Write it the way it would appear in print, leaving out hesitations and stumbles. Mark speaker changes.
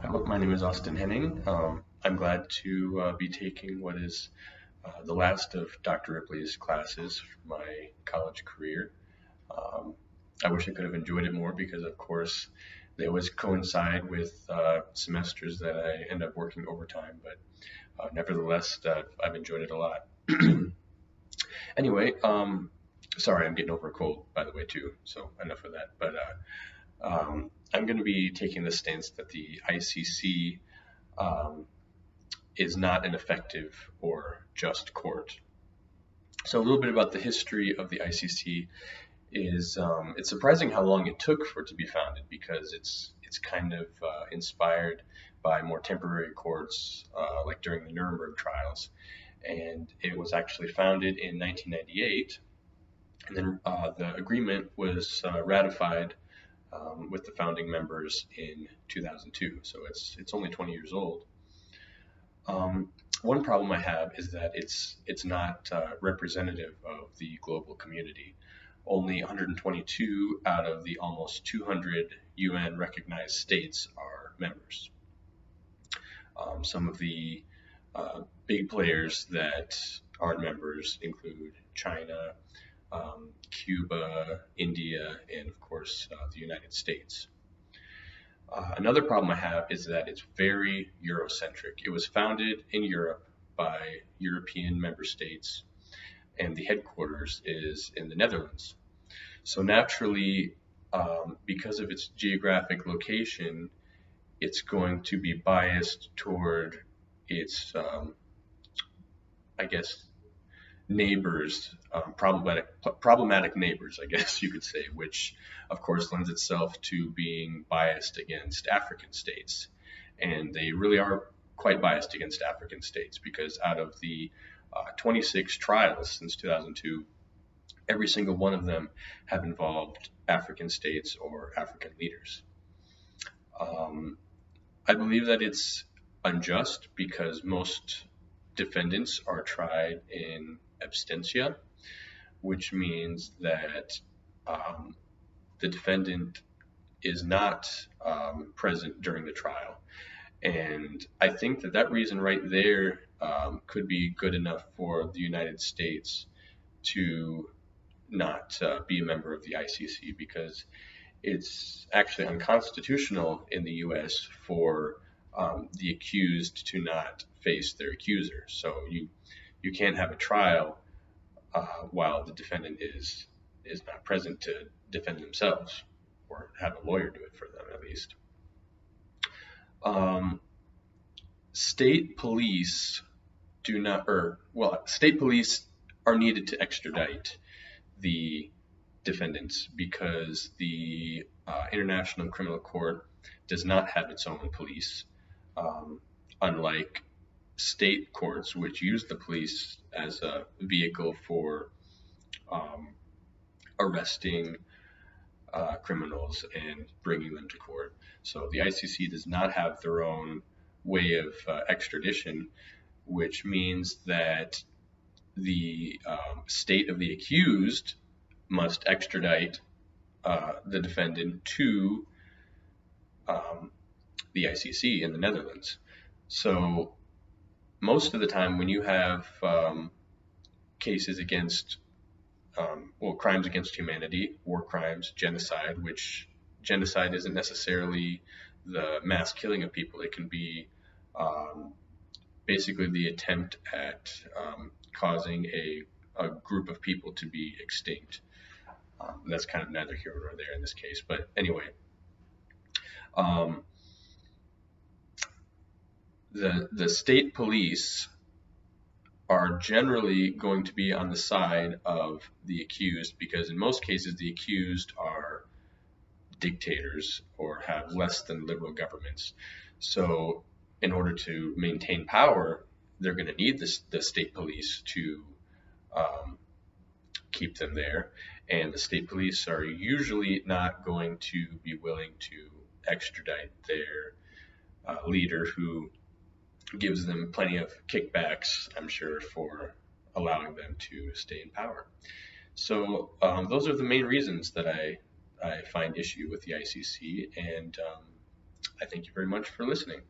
Speaker 1: Hello, my name is Austin Henning. I'm glad to be taking what is the last of Dr. Ripley's classes for my college career. Um, I wish I could have enjoyed it more because, of course, they always coincide with semesters that I end up working overtime, but nevertheless, I've enjoyed it a lot. Anyway, sorry, I'm getting over a cold, by the way, too, so enough of that. But I'm going to be taking the stance that the ICC um, is not an effective or just court. So a little bit about the history of the ICC is it's surprising how long it took for it to be founded because it's kind of inspired by more temporary courts like during the Nuremberg trials, and it was actually founded in 1998, and then the agreement was ratified with the founding members in 2002. So it's only 20 years old. One problem I have is that it's not representative of the global community. Only 122 out of the almost 200 UN recognized states are members. Some of the big players that aren't members include China, Cuba, India, and of course the United States. Another problem I have is that it's very Eurocentric. It was founded in Europe by European member states, and the headquarters is in the Netherlands. So naturally, because of its geographic location, it's going to be biased toward its, I guess, neighbors, problematic neighbors, I guess you could say, which of course lends itself to being biased against African states. And they really are quite biased against African states because out of the 26 trials since 2002, every single one of them have involved African states or African leaders. Um, I believe that it's unjust because most defendants are tried in absentia, which means that um, the defendant is not present during the trial. And I think that that reason right there could be good enough for the United States to not be a member of the ICC because it's actually unconstitutional in the US for the accused to not face their accuser. So you can't have a trial while the defendant is not present to defend themselves or have a lawyer do it for them at least. Um, state police do not, or well, state police are needed to extradite the defendants because the International Criminal Court does not have its own police, unlike state courts, which use the police as a vehicle for um, arresting criminals and bringing them to court. So the ICC does not have their own way of extradition, which means that the state of the accused must extradite the defendant to the ICC in the Netherlands. So most of the time, when you have cases against crimes against humanity, war crimes, genocide, which genocide isn't necessarily the mass killing of people. It can be basically the attempt at causing a group of people to be extinct. That's kind of neither here nor there in this case. But anyway, um, the state police are generally going to be on the side of the accused because in most cases the accused are dictators or have less than liberal governments. So in order to maintain power, they're going to need the state police to keep them there. And the state police are usually not going to be willing to extradite their leader who gives them plenty of kickbacks, I'm sure, for allowing them to stay in power. So those are the main reasons that I find issue with the ICC, and I thank you very much for listening.